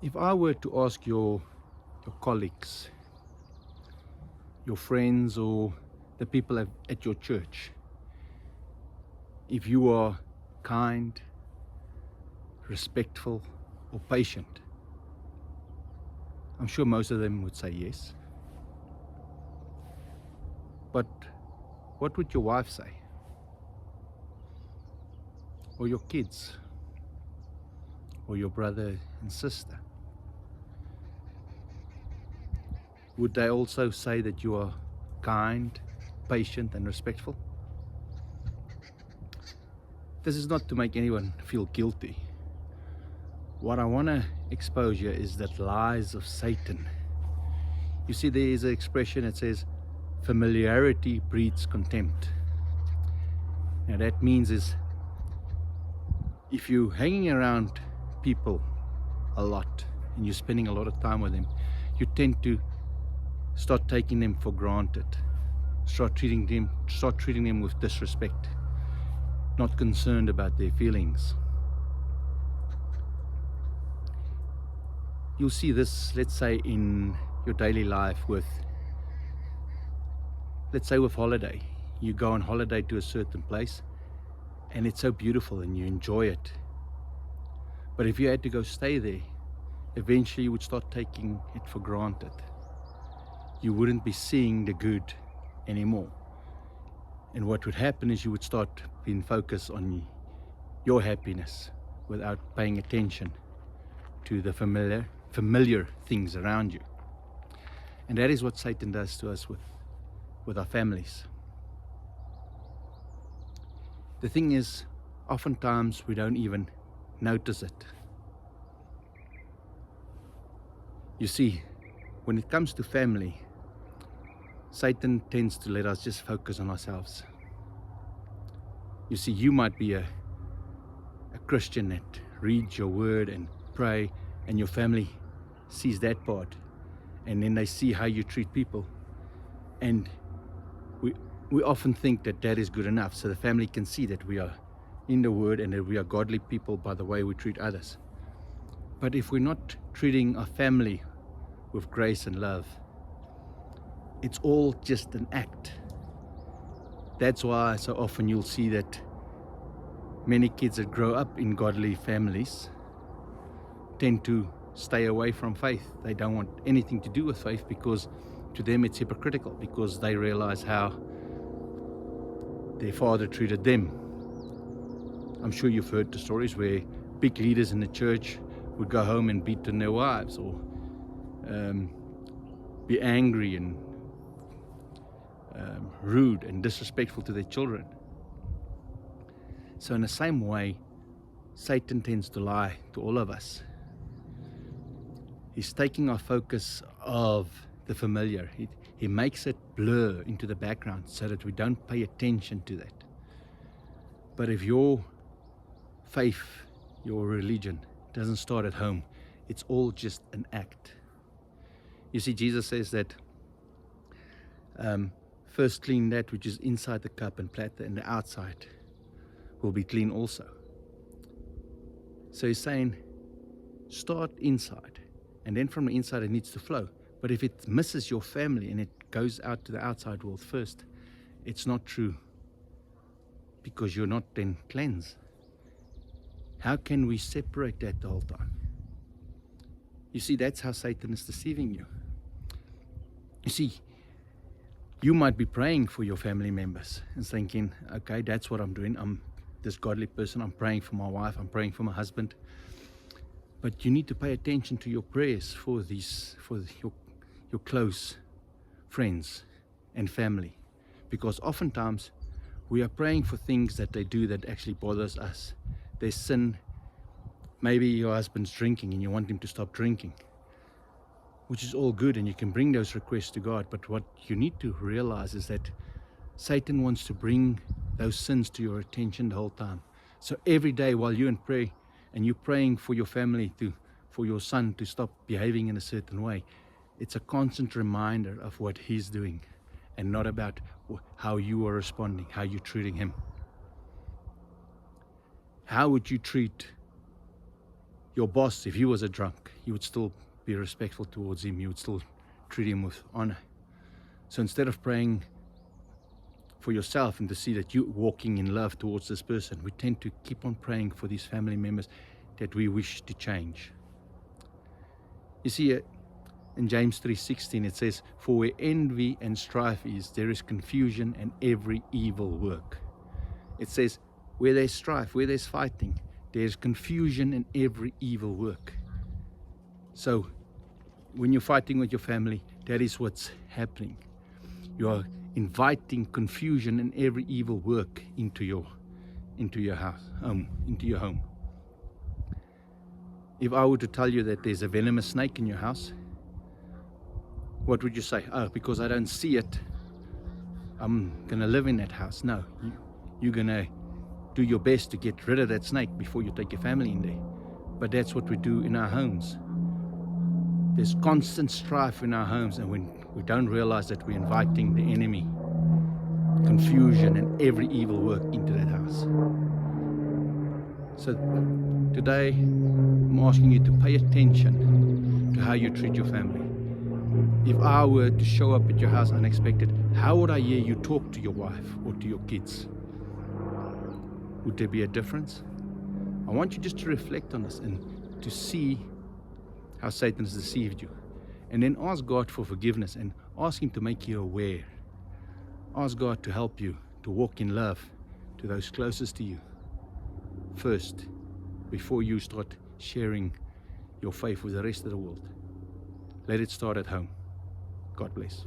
If I were to ask your colleagues, your friends, or the people at your church, if you are kind, respectful, or patient, I'm sure most of them would say yes. But what would your wife say? Or your kids? Or your brother and sister? Would they also say that you are kind, patient, and respectful? This is not to make anyone feel guilty. What I want to expose you is that lies of Satan. You see, there is an expression that says, familiarity breeds contempt. Now that means is, if you're hanging around people a lot and you're spending a lot of time with them, you tend to start taking them for granted, start treating them with disrespect, not concerned about their feelings. You'll see this, let's say, in your daily life with, let's say, with holiday. You go on holiday to a certain place and it's so beautiful and you enjoy it. But if you had to go stay there, eventually you would start taking it for granted. You wouldn't be seeing the good anymore. And what would happen is you would start being focused on your happiness without paying attention to the familiar things around you. And that is what Satan does to us with our families. The thing is, oftentimes we don't even notice it. You see, when it comes to family, Satan tends to let us just focus on ourselves. You see, you might be a Christian that reads your word and pray, and your family sees that part, and then they see how you treat people, and we often think that that is good enough, so the family can see that we are in the word and that we are godly people by the way we treat others. But if we're not treating our family with grace and love, it's all just an act. That's why so often you'll see that many kids that grow up in godly families tend to stay away from faith. They don't want anything to do with faith because to them it's hypocritical, because they realize how their father treated them. I'm sure you've heard the stories where big leaders in the church would go home and beat on their wives, or be angry and rude and disrespectful to their children. So in the same way, Satan tends to lie to all of us. He's taking our focus of the familiar. He makes it blur into the background so that we don't pay attention to that. But if your faith, your religion, doesn't start at home, it's all just an act. You see, Jesus says that first clean that which is inside the cup and platter, and the outside will be clean also. So he's saying, start inside, and then from the inside it needs to flow. But if it misses your family and it goes out to the outside world first, it's not true, because you're not then cleansed. How can we separate that the whole time? You see, that's how Satan is deceiving you. You see, you might be praying for your family members and thinking, okay, that's what I'm doing. I'm this godly person. I'm praying for my wife. I'm praying for my husband. But you need to pay attention to your prayers for your close friends and family, because oftentimes we are praying for things that they do that actually bothers us. Their sin. Maybe your husband's drinking and you want him to stop drinking, which is all good, and you can bring those requests to God. But what you need to realize is that Satan wants to bring those sins to your attention the whole time. So every day while you're in prayer and you're praying for your family, for your son to stop behaving in a certain way, it's a constant reminder of what he's doing and not about how you are responding, how you're treating him. How would you treat Your boss, if he was a drunk, you would still be respectful towards him. You would still treat him with honor. So instead of praying for yourself and to see that you're walking in love towards this person, we tend to keep on praying for these family members that we wish to change. You see, in James 3:16 it says, "For where envy and strife is, there is confusion and every evil work." It says, where there's strife, where there's fighting, there's confusion and every evil work. So when you're fighting with your family, that is what's happening. You are inviting confusion and every evil work into your house, into your home. If I were to tell you that there's a venomous snake in your house, what would you say? Oh, because I don't see it, I'm gonna live in that house. No, you're gonna do your best to get rid of that snake before you take your family in there. But that's what we do in our homes. There's constant strife in our homes, and when we don't realize that we're inviting the enemy, confusion and every evil work into that house. So today I'm asking you to pay attention to how you treat your family. If I were to show up at your house unexpected, how would I hear you talk to your wife or to your kids? Would there be a difference? I want you just to reflect on this and to see how Satan has deceived you. And then ask God for forgiveness and ask Him to make you aware. Ask God to help you to walk in love to those closest to you first, before you start sharing your faith with the rest of the world. Let it start at home. God bless.